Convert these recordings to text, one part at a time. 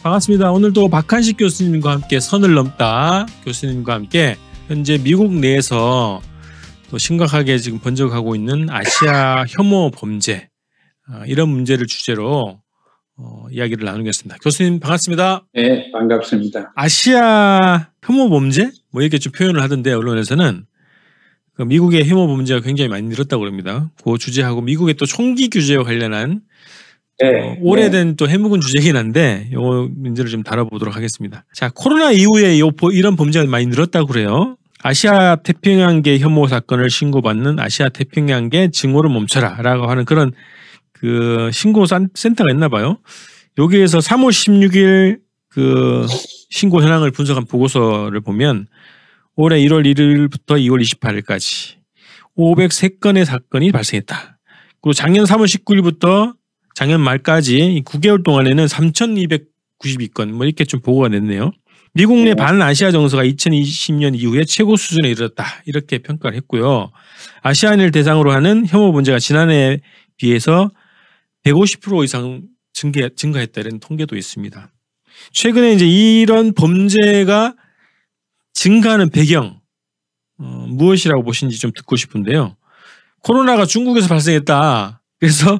반갑습니다. 오늘도 박한식 교수님과 함께 선을 넘다 교수님과 함께 현재 미국 내에서 또 심각하게 지금 번져가고 있는 아시아 혐오 범죄, 이런 문제를 주제로 이야기를 나누겠습니다. 교수님 반갑습니다. 네, 반갑습니다. 아시아 혐오 범죄? 뭐 이렇게 좀 표현을 하던데 언론에서는 그 미국의 혐오 범죄가 굉장히 많이 늘었다고 합니다. 그 주제하고 미국의 또 총기 규제와 관련한 오래된 또 해묵은 주제긴 한데 이 문제를 좀 다뤄보도록 하겠습니다. 자, 코로나 이후에 이런 범죄가 많이 늘었다고 그래요. 아시아 태평양계 혐오 사건을 신고받는 아시아 태평양계 증오를 멈춰라 라고 하는 그런 그 신고 센터가 있나 봐요. 여기에서 3월 16일 그 신고 현황을 분석한 보고서를 보면 올해 1월 1일부터 2월 28일까지 503건의 사건이 발생했다. 그리고 작년 3월 19일부터 작년 말까지 9개월 동안에는 3,292건 뭐 이렇게 좀 보고가 됐네요. 미국 내 반아시아 정서가 2020년 이후에 최고 수준에 이르렀다 이렇게 평가를 했고요. 아시아인을 대상으로 하는 혐오 문제가 지난해에 비해서 150% 이상 증가했다 이런 통계도 있습니다. 최근에 이제 이런 범죄가 증가하는 배경 무엇이라고 보시는지 좀 듣고 싶은데요. 코로나가 중국에서 발생했다. 그래서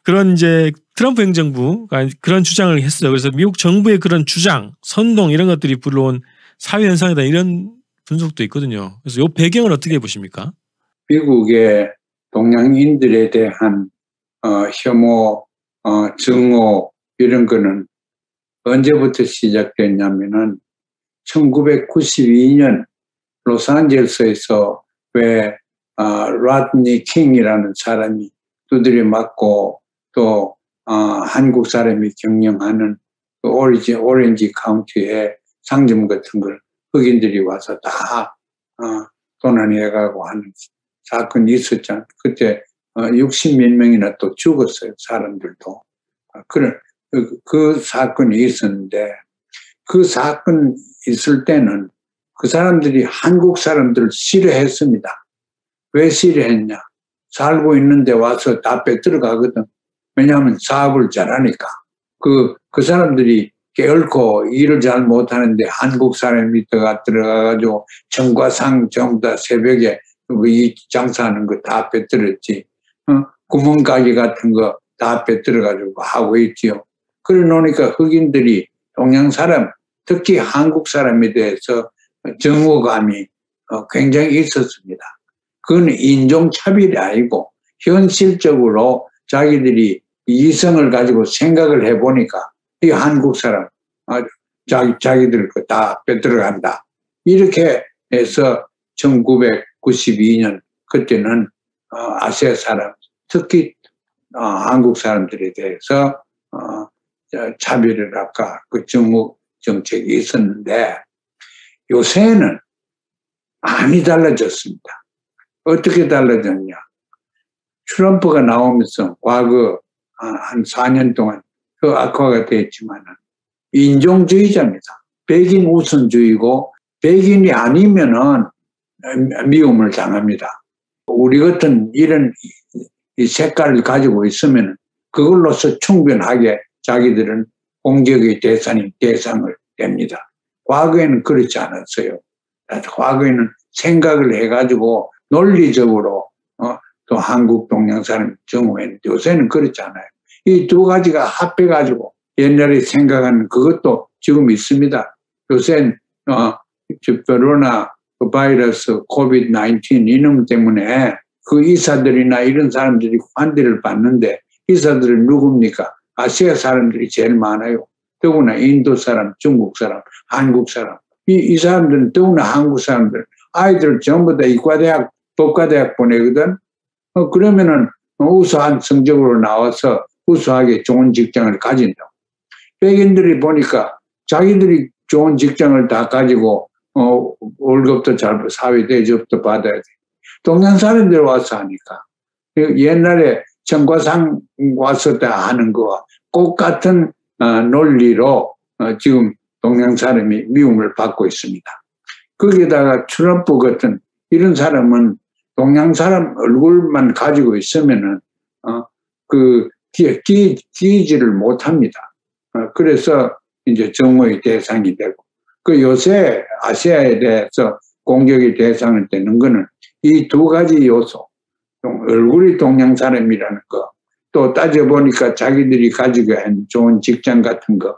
그런 이제 트럼프 행정부가 그런 주장을 했어요. 그래서 미국 정부의 그런 주장, 선동 이런 것들이 불러온 사회 현상이다 이런 분석도 있거든요. 그래서 이 배경을 어떻게 보십니까? 미국의 동양인들에 대한 혐오, 증오 이런 거는 언제부터 시작됐냐면은 1992년 로스앤젤레스에서 왜 라드니 킹이라는 사람이 두드려 맞고 또 한국 사람이 경영하는 그 오렌지 카운티의 상점 같은 걸 흑인들이 와서 다 도난해가고 하는 사건이 있었잖아요. 그때 60몇 명이나 또 죽었어요. 사람들도. 그 사건이 있었는데 그 사건 있을 때는 그 사람들이 한국 사람들을 싫어했습니다. 왜 싫어했냐? 살고 있는데 와서 다 뺏들어가거든. 왜냐하면 사업을 잘하니까. 그 사람들이 결코 일을 잘 못하는데 한국 사람이 들어가가지고 정과상 전부 다 새벽에 이 장사하는 거 다 뺏들었지. 구멍가게 같은 거 다 뺏들어가지고 하고 있지요. 그래 놓으니까 흑인들이 동양 사람, 특히 한국 사람에 대해서 정오감이 굉장히 있었습니다. 그건 인종차별이 아니고 현실적으로 자기들이 이성을 가지고 생각을 해보니까 이 한국 사람 자기들 거 다 뺏들어간다. 이렇게 해서 1992년 그때는 아시아 사람 특히 한국 사람들에 대해서 차별을 아까 그 정부 정책이 있었는데 요새는 많이 달라졌습니다. 어떻게 달라졌냐. 트럼프가 나오면서 과거 한 4년 동안 그 악화가 됐지만 인종주의자입니다. 백인 우선주의고 백인이 아니면은 미움을 당합니다. 우리 같은 이런 이 색깔을 가지고 있으면 그걸로서 충분하게 자기들은 공격의 대상을 됩니다. 과거에는 그렇지 않았어요. 과거에는 생각을 해가지고 논리적으로 또 한국 동양 사람 정오했는데 요새는 그렇지 않아요. 이 두 가지가 합해가지고 옛날에 생각하는 그것도 지금 있습니다. 요새는 코로나 바이러스 코비드-19 이놈 때문에 그 의사들이나 이런 사람들이 환대를 받는데 의사들은 누굽니까? 아시아 사람들이 제일 많아요. 더구나 인도 사람, 중국 사람, 한국 사람. 이 사람들은 더구나 한국 사람들 아이들 전부 다 이과대학, 법과대학 보내거든. 그러면은 우수한 성적으로 나와서 우수하게 좋은 직장을 가진다. 백인들이 보니까 자기들이 좋은 직장을 다 가지고 월급도 잘 받고 사회 대접도 받아야 돼. 동양 사람들 와서 하니까 옛날에 청과상 와서 다 하는 거와 똑같은 논리로 지금 동양 사람이 미움을 받고 있습니다. 거기에다가 트럼프 같은 이런 사람은 동양 사람 얼굴만 가지고 있으면은 끼지를 못합니다. 그래서 이제 정오의 대상이 되고, 그 요새 아시아에 대해서 공격의 대상을 되는 거는 이 두 가지 요소, 얼굴이 동양 사람이라는 거, 또 따져보니까 자기들이 가지고 있는 좋은 직장 같은 거,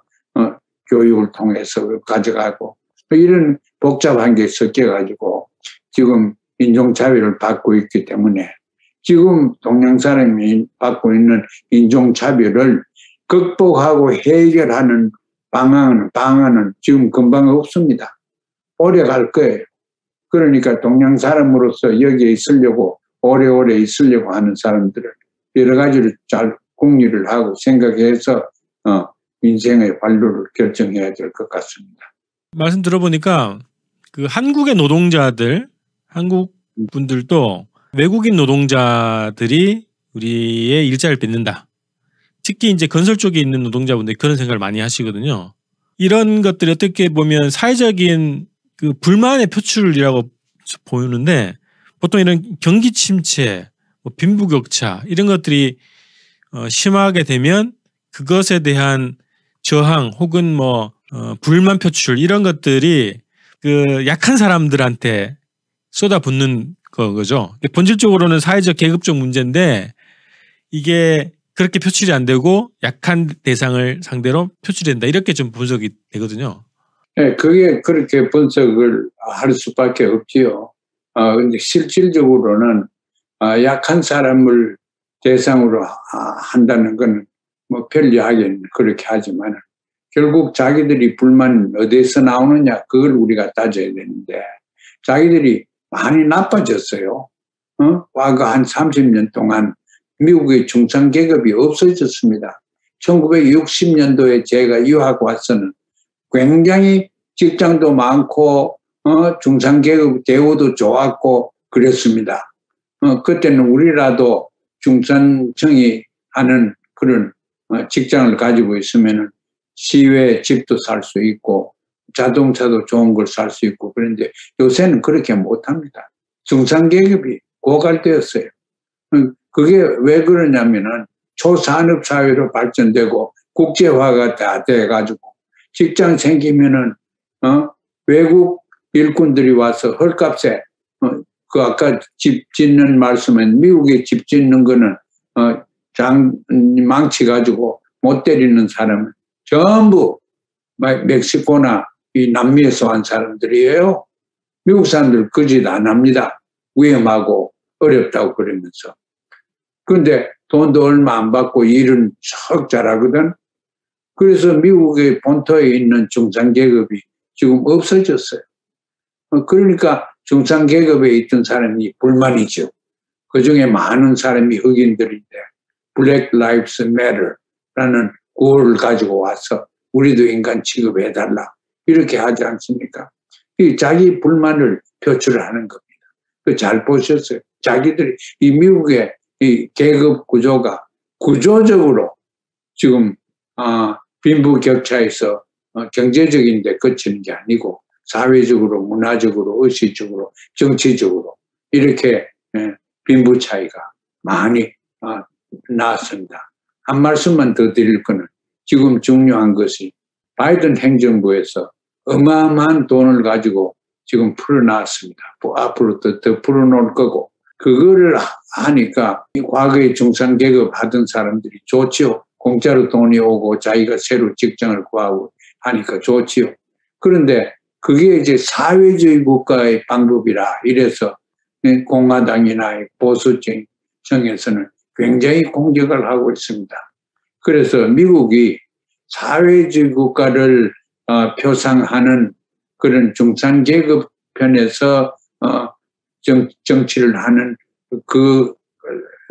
교육을 통해서 가져가고, 이런 복잡한 게 섞여가지고 지금 인종차별을 받고 있기 때문에 지금 동양 사람이 받고 있는 인종차별을 극복하고 해결하는 방안은 지금 금방 없습니다. 오래 갈 거예요. 그러니까 동양 사람으로서 여기에 있으려고 오래오래 있으려고 하는 사람들은 여러 가지를 잘 궁리를 하고 생각해서 인생의 활로를 결정해야 될 것 같습니다. 말씀 들어보니까 그 한국의 노동자들, 한국 분들도 외국인 노동자들이 우리의 일자리를 뺏는다. 특히 이제 건설 쪽에 있는 노동자분들이 그런 생각을 많이 하시거든요. 이런 것들이 어떻게 보면 사회적인 그 불만의 표출이라고 보이는데 보통 이런 경기 침체, 빈부격차 이런 것들이 심하게 되면 그것에 대한 저항 혹은 불만 표출 이런 것들이 그 약한 사람들한테 쏟아붓는 거죠. 본질적으로는 사회적 계급적 문제인데 이게 그렇게 표출이 안 되고 약한 대상을 상대로 표출된다. 이렇게 좀 분석이 되거든요. 네, 그게 그렇게 분석을 할 수밖에 없지요. 근데 실질적으로는 약한 사람을 대상으로 한다는 건 뭐 편리하게는 그렇게 하지만 결국 자기들이 불만 어디서 나오느냐 그걸 우리가 따져야 되는데 자기들이 많이 나빠졌어요. 과거 한 30년 동안 미국의 중산계급이 없어졌습니다. 1960년도에 제가 유학 와서는 굉장히 직장도 많고 중산계급 대우도 좋았고 그랬습니다. 그때는 우리라도 중산층이 하는 그런 직장을 가지고 있으면 시외 집도 살 수 있고 자동차도 좋은 걸 살 수 있고 그런데 요새는 그렇게 못합니다. 중산계급이 고갈되었어요. 그게 왜 그러냐면은 초산업 사회로 발전되고 국제화가 다 돼가지고 직장 생기면은 외국 일꾼들이 와서 헐값에 그 아까 집 짓는 말씀은 미국에 집 짓는 거는 망치 가지고 못 때리는 사람은 전부 멕시코나 이 남미에서 온 사람들이에요. 미국 사람들 그 짓 안 합니다. 위험하고 어렵다고 그러면서. 그런데 돈도 얼마 안 받고 일은 척 잘하거든. 그래서 미국의 본토에 있는 중산계급이 지금 없어졌어요. 그러니까 중산계급에 있던 사람이 불만이죠. 그중에 많은 사람이 흑인들인데 Black Lives Matter라는 구호를 가지고 와서 우리도 인간 취급해달라 이렇게 하지 않습니까? 자기 불만을 표출하는 겁니다. 잘 보셨어요. 자기들이 이 미국의 이 계급 구조가 구조적으로 지금 빈부격차에서 경제적인 데 그치는 게 아니고 사회적으로, 문화적으로, 의식적으로, 정치적으로 이렇게 빈부 차이가 많이 나왔습니다. 한 말씀만 더 드릴 거는 지금 중요한 것이 바이든 행정부에서 어마어마한 돈을 가지고 지금 풀어놨습니다. 앞으로 더 풀어놓을 거고 그거를 하니까 과거에 중산계급 하던 사람들이 좋지요. 공짜로 돈이 오고 자기가 새로 직장을 구하고 하니까 좋지요. 그런데 그게 이제 사회주의 국가의 방법이라 이래서 공화당이나 보수층에서는 굉장히 공격을 하고 있습니다. 그래서 미국이 사회주의 국가를 표상하는 그런 중산계급 편에서 정치를 하는 그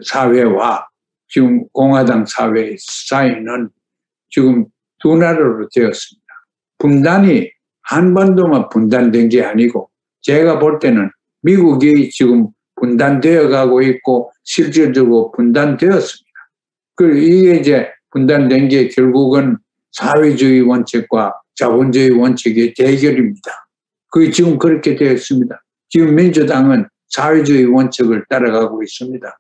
사회와 지금 공화당 사회 사이는 지금 두 나라로 되었습니다. 분단이 한반도만 분단된 게 아니고 제가 볼 때는 미국이 지금 분단되어 가고 있고 실질적으로 분단되었습니다. 이게 이제 분단된 게 결국은 사회주의 원칙과 자본주의 원칙의 대결입니다. 그게 지금 그렇게 되었습니다. 지금 민주당은 사회주의 원칙을 따라가고 있습니다.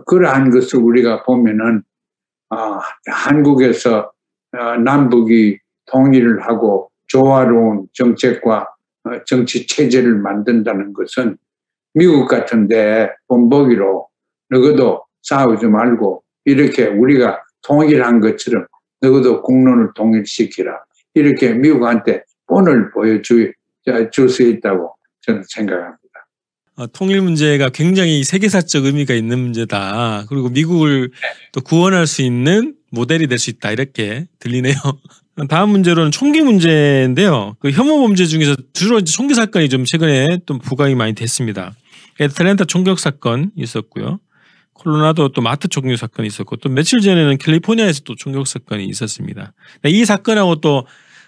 그러한 것을 우리가 보면은 한국에서 남북이 통일을 하고 조화로운 정책과 정치 체제를 만든다는 것은 미국 같은데 본보기로 너희도 싸우지 말고 이렇게 우리가 통일한 것처럼 너희도 국론을 통일시키라. 이렇게 미국한테 본을 보여줄 수 있다고 저는 생각합니다. 통일 문제가 굉장히 세계사적 의미가 있는 문제다. 그리고 미국을 또 구원할 수 있는 모델이 될 수 있다. 이렇게 들리네요. 다음 문제로는 총기 문제인데요. 그 혐오 범죄 중에서 주로 총기 사건이 좀 최근에 또 부각이 많이 됐습니다. 애틀랜타 총격 사건 있었고요. 콜로라도 또 마트 총격 사건이 있었고 또 며칠 전에는 캘리포니아에서 또 총격 사건이 있었습니다. 이 사건하고 또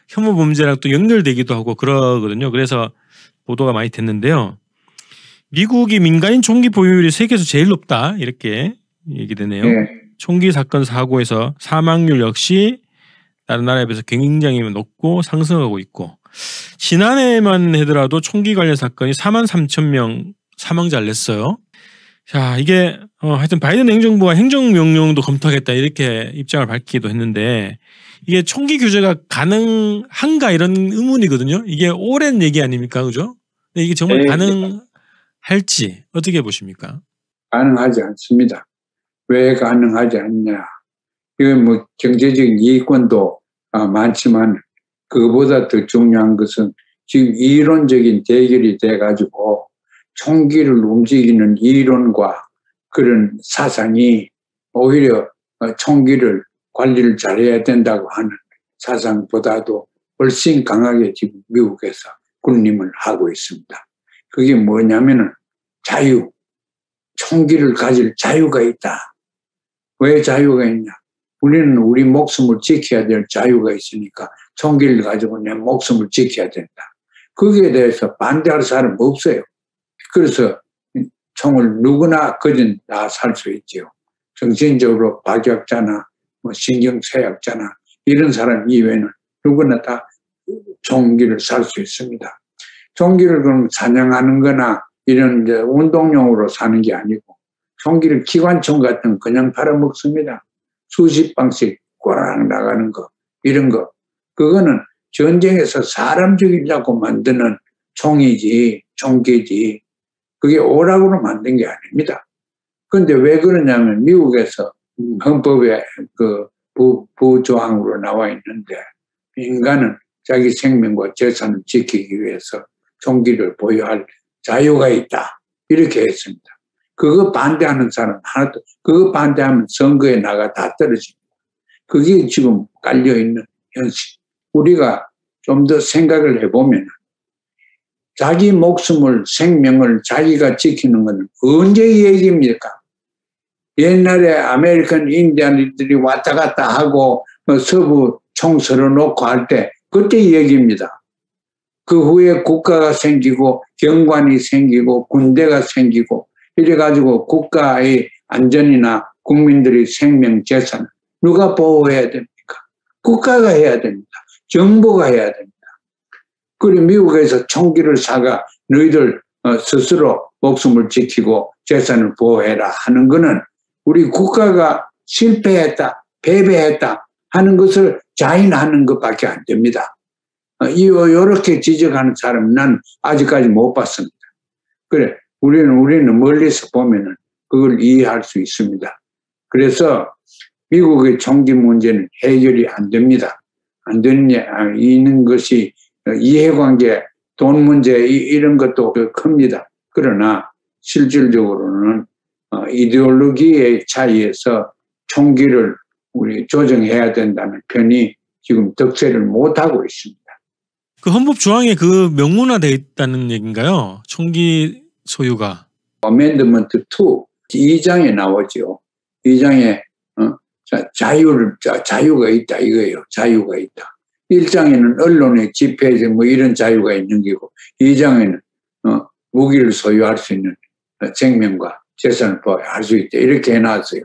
혐오 범죄랑 또 연결되기도 하고 그러거든요. 그래서 보도가 많이 됐는데요. 미국이 민간인 총기 보유율이 세계에서 제일 높다 이렇게 얘기되네요. 총기 사건 사고에서 사망률 역시 다른 나라에 비해서 굉장히 높고 상승하고 있고 지난해만 하더라도 총기 관련 사건이 43,000명 사망자를 냈어요. 자, 이게 하여튼 바이든 행정부가 행정명령도 검토하겠다 이렇게 입장을 밝히기도 했는데 이게 총기 규제가 가능한가 이런 의문이거든요. 이게 오랜 얘기 아닙니까? 그죠? 근데 이게 정말 가능할지 어떻게 보십니까? 가능하지 않습니다. 왜 가능하지 않냐. 이건 뭐 경제적인 이익권도 많지만 그거보다 더 중요한 것은 지금 이론적인 대결이 돼가지고 총기를 움직이는 이론과 그런 사상이 오히려 총기를 관리를 잘해야 된다고 하는 사상보다도 훨씬 강하게 지금 미국에서 군림을 하고 있습니다. 그게 뭐냐면은 자유, 총기를 가질 자유가 있다. 왜 자유가 있냐? 우리는 우리 목숨을 지켜야 될 자유가 있으니까 총기를 가지고 내 목숨을 지켜야 된다. 거기에 대해서 반대할 사람 없어요. 그래서 총을 누구나 그전 다 살 수 있지요. 정신적으로 박약자나 뭐 신경쇠약자나 이런 사람 이외에는 누구나 다 총기를 살 수 있습니다. 총기를 그럼 사냥하는 거나 이런 이제 운동용으로 사는 게 아니고 총기를 기관총 같은 거 그냥 팔아먹습니다. 수십 방씩 꼬라락 나가는 거 이런 거 그거는 전쟁에서 사람 죽이려고 만드는 총이지 총기지 그게 오락으로 만든 게 아닙니다. 그런데 왜 그러냐면 미국에서 헌법에 그 부조항으로 나와 있는데 인간은 자기 생명과 재산을 지키기 위해서 총기를 보유할 자유가 있다. 이렇게 했습니다. 그거 반대하는 사람 하나도 그거 반대하면 선거에 나가 다 떨어집니다. 그게 지금 깔려있는 현실. 우리가 좀 더 생각을 해보면 자기 목숨을 생명을 자기가 지키는 것은 언제 얘기입니까? 옛날에 아메리칸 인디언들이 왔다 갔다 하고 서부 총 서려놓고 할 때 그때 얘기입니다. 그 후에 국가가 생기고 경관이 생기고 군대가 생기고 이래가지고 국가의 안전이나 국민들의 생명 재산 누가 보호해야 됩니까? 국가가 해야 됩니다. 정부가 해야 됩니다. 그리고 미국에서 총기를 사가 너희들 스스로 목숨을 지키고 재산을 보호해라 하는 것은 우리 국가가 실패했다, 패배했다 하는 것을 자인하는 것밖에 안 됩니다. 이렇게 지적하는 사람은 난 아직까지 못 봤습니다. 그래, 우리는 멀리서 보면은 그걸 이해할 수 있습니다. 그래서 미국의 총기 문제는 해결이 안 됩니다. 안 되는 것이 이해관계, 돈 문제 이런 것도 큽니다. 그러나 실질적으로는 이데올로기의 차이에서 총기를 우리 조정해야 된다는 편이 지금 득세를 못하고 있습니다. 그 헌법 조항에 그 명문화되어 있다는 얘기인가요? 총기 소유가. 어멘드먼트 2, 2장에 나오죠. 2장에 자유가 있다 이거예요. 자유가 있다. 1장에는 언론의 집회에서 뭐 이런 자유가 있는 거고 2장에는 무기를 소유할 수 있는 생명과 재산을 보호할 수 있다. 이렇게 해놨어요.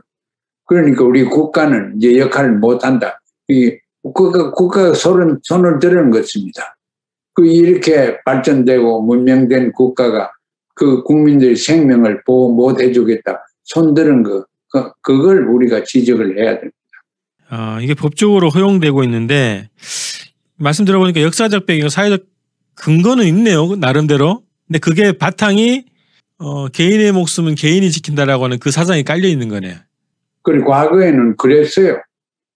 그러니까 우리 국가는 이제 역할을 못한다. 국가가 손을 드는 것입니다. 이렇게 발전되고 문명된 국가가 그 국민들의 생명을 보호 못 해주겠다. 손드는 그걸 우리가 지적을 해야 됩니다. 이게 법적으로 허용되고 있는데 말씀 들어보니까 역사적 배경, 사회적 근거는 있네요. 나름대로. 근데 그게 바탕이 개인의 목숨은 개인이 지킨다라고 하는 그 사상이 깔려 있는 거네요. 그리고 과거에는 그랬어요.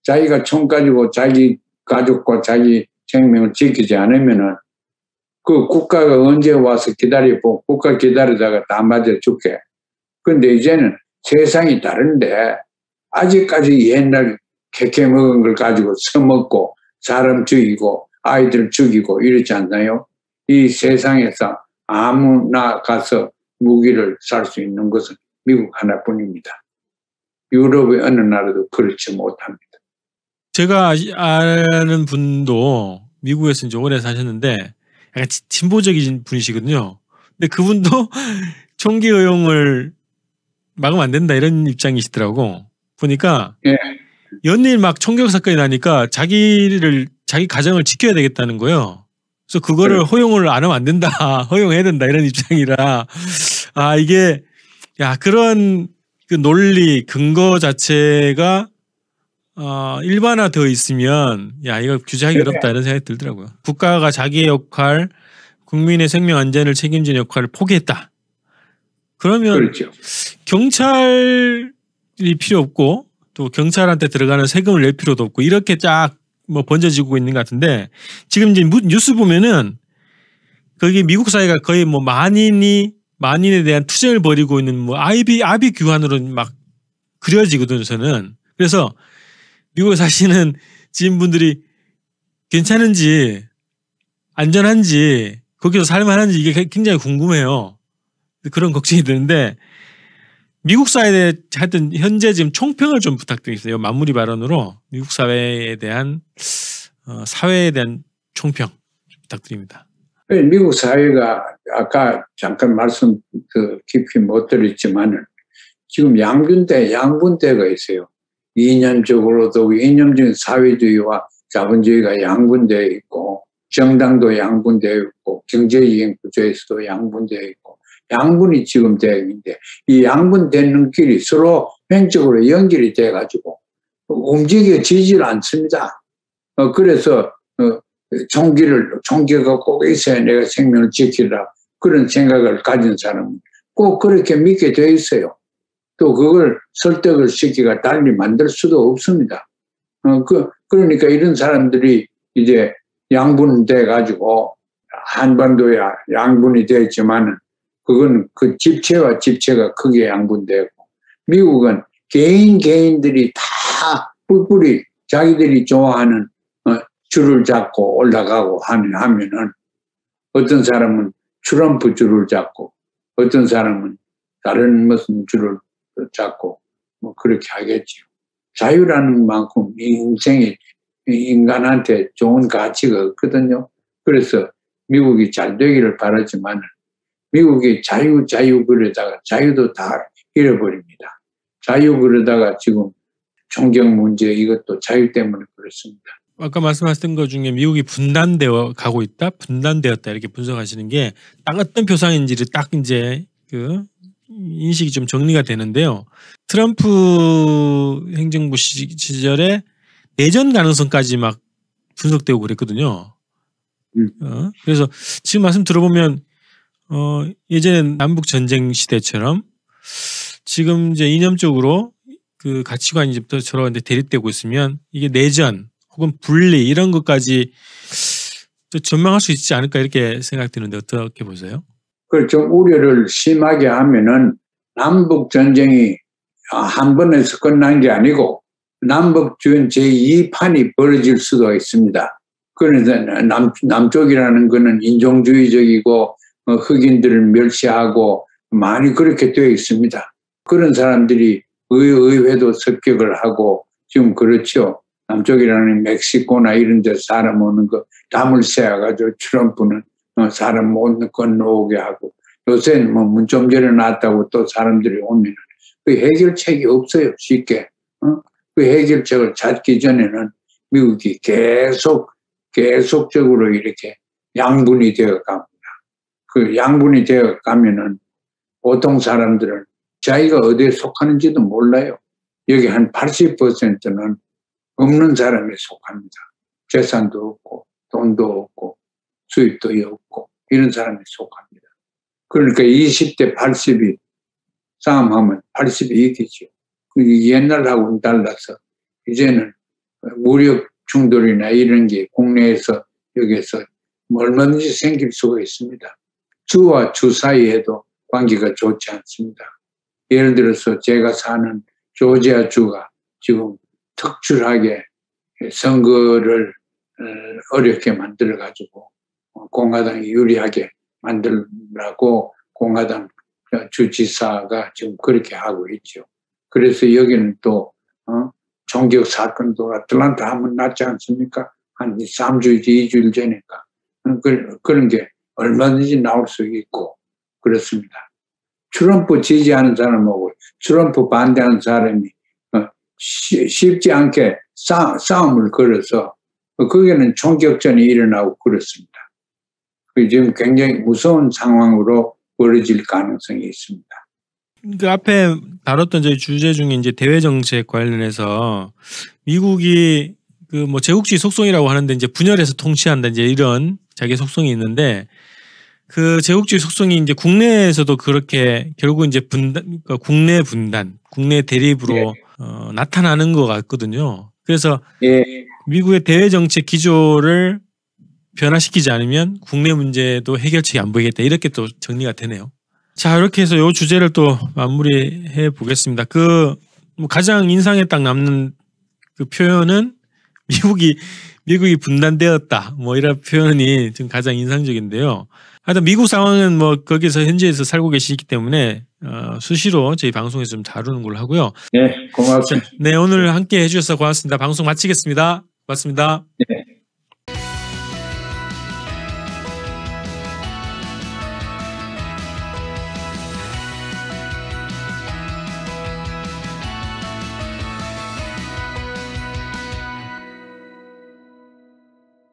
자기가 총 가지고 자기 가족과 자기 생명을 지키지 않으면은 그 국가가 언제 와서 기다리고 국가 기다리다가 다 맞아 죽게. 근데 이제는 세상이 다른데 아직까지 옛날 캐캐 먹은 걸 가지고 써먹고 사람 죽이고 아이들 죽이고 이렇지 않나요? 이 세상에서 아무나 가서 무기를 살 수 있는 것은 미국 하나뿐입니다. 유럽의 어느 나라도 그렇지 못합니다. 제가 아는 분도 미국에서 이제 오래 사셨는데 약간 진보적인 분이시거든요. 근데 그분도 총기 허용을 막으면 안 된다 이런 입장이시더라고. 보니까 예. 연일 막 총격 사건이 나니까 자기 가정을 지켜야 되겠다는 거예요. 그래서 그거를 그래. 허용을 안 하면 안 된다. 허용해야 된다 이런 입장이라 이게 그런 그 논리 근거 자체가 일반화되어 있으면 이거 규제하기 어렵다 이런 생각이 들더라고요. 국가가 자기의 역할, 국민의 생명 안전을 책임지는 역할을 포기했다. 그러면 그렇죠. 경찰이 필요 없고 또 경찰한테 들어가는 세금을 낼 필요도 없고 이렇게 쫙 번져지고 있는 것 같은데 지금 이제 뉴스 보면은 거기 미국 사회가 거의 만인에 대한 투쟁을 벌이고 있는 아비 규환으로 막 그려지거든요, 저는. 그래서 미국에 사시는 지인분들이 괜찮은지 안전한지 거기서 살만한지 이게 굉장히 궁금해요. 그런 걱정이 드는데 미국 사회에 하여튼 현재 지금 총평을 좀 부탁드리겠습니다. 마무리 발언으로 미국 사회에 대한 사회에 대한 총평 부탁드립니다. 미국 사회가 아까 잠깐 말씀 깊이 못 드렸지만은 지금 양분대가 있어요. 이념적으로도 이념적인 사회주의와 자본주의가 양분되어 있고 정당도 양분되어 있고 경제적인 구조에서도 양분되어 있고 양분이 지금 되어 있는데 이 양분되는 길이 서로 횡적으로 연결이 돼가지고 움직여지질 않습니다. 그래서 총기가 꼭 있어야 내가 생명을 지키라 그런 생각을 가진 사람은 꼭 그렇게 믿게 되어 있어요. 또 그걸 설득을 시키가 달리 만들 수도 없습니다. 그러니까 이런 사람들이 이제 양분돼 가지고 한반도야 양분이 되었지만은 그건 그 집체가 크게 양분되고 미국은 개인들이 다 뿔뿔이 자기들이 좋아하는 줄을 잡고 올라가고 하면은 어떤 사람은 트럼프 줄을 잡고 어떤 사람은 다른 무슨 줄을 잡고 그렇게 하겠지요. 자유라는 만큼 인생이 인간한테 좋은 가치가 없거든요. 그래서 미국이 잘 되기를 바라지만 미국이 자유 그러다가 자유도 다 잃어버립니다. 자유 그러다가 지금 총경 문제 이것도 자유 때문에 그렇습니다. 아까 말씀하셨던 것 중에 미국이 분단되어 가고 있다, 분단되었다 이렇게 분석하시는 게 딱 어떤 표상인지를 딱 이제 그 인식이 좀 정리가 되는데요. 트럼프 행정부 시절에 내전 가능성까지 막 분석되고 그랬거든요. 그래서 지금 말씀 들어보면 예전엔 남북 전쟁 시대처럼 지금 이제 이념적으로 그 가치관이 이제부터 서로 대립되고 있으면 이게 내전 혹은 분리 이런 것까지 또 전망할 수 있지 않을까 이렇게 생각되는데 어떻게 보세요? 그걸 좀 우려를 심하게 하면은 남북 전쟁이 한 번에서 끝난 게 아니고 남북 제2판이 벌어질 수도 있습니다. 그래서 남쪽이라는 거는 인종주의적이고 흑인들을 멸시하고 많이 그렇게 되어 있습니다. 그런 사람들이 의회도 습격을 하고 지금 그렇죠. 남쪽이라는 멕시코나 이런 데 사람 오는 거 담을 세워가지고 트럼프는 사람 못 건너오게 하고 요새는 문 좀 열어놨다고 또 사람들이 오면 그 해결책이 없어요. 쉽게. 그 해결책을 찾기 전에는 미국이 계속적으로 이렇게 양분이 되어 갑니다. 그 양분이 되어 가면은 보통 사람들은 자기가 어디에 속하는지도 몰라요. 여기 한 80%는 없는 사람에 속합니다. 재산도 없고 돈도 없고 수입도 없고 이런 사람이 속합니다. 그러니까 20대 80이 싸움하면 80이 이기죠. 옛날하고는 달라서 이제는 무력 충돌이나 이런 게 국내에서 여기에서 얼마든지 생길 수가 있습니다. 주와 주 사이에도 관계가 좋지 않습니다. 예를 들어서 제가 사는 조지아 주가 지금 특출하게 선거를 어렵게 만들어가지고 공화당이 유리하게 만들라고 공화당 주지사가 지금 그렇게 하고 있죠. 그래서 여기는 또 총격 사건도 아틀란타 한번 났지 않습니까? 한 3주일, 2주일 전이니까. 그런 게 얼마든지 나올 수 있고 그렇습니다. 트럼프 지지하는 사람하고 트럼프 반대하는 사람이 쉽지 않게 싸움을 걸어서 거기는 총격전이 일어나고 그렇습니다. 지금 굉장히 무서운 상황으로 벌어질 가능성이 있습니다. 그 앞에 다뤘던 저희 주제 중에 이제 대외 정책 관련해서 미국이 그 뭐 제국주의 속성이라고 하는데 이제 분열해서 통치한다 이제 이런 자기 속성이 있는데 그 제국주의 속성이 이제 국내에서도 그렇게 결국 이제 그러니까 국내 분단, 국내 대립으로 나타나는 것 같거든요. 그래서 미국의 대외 정책 기조를 변화시키지 않으면 국내 문제도 해결책이 안 보이겠다 이렇게 또 정리가 되네요. 자, 이렇게 해서 이 주제를 또 마무리해 보겠습니다. 그 가장 인상에 딱 남는 그 표현은 미국이 분단되었다. 뭐 이런 표현이 좀 가장 인상적인데요. 하여튼 미국 상황은 뭐 거기서 현지에서 살고 계시기 때문에 수시로 저희 방송에서 좀 다루는 걸로 하고요. 네, 고맙습니다. 네, 오늘 함께 해주셔서 고맙습니다. 방송 마치겠습니다. 고맙습니다. 네.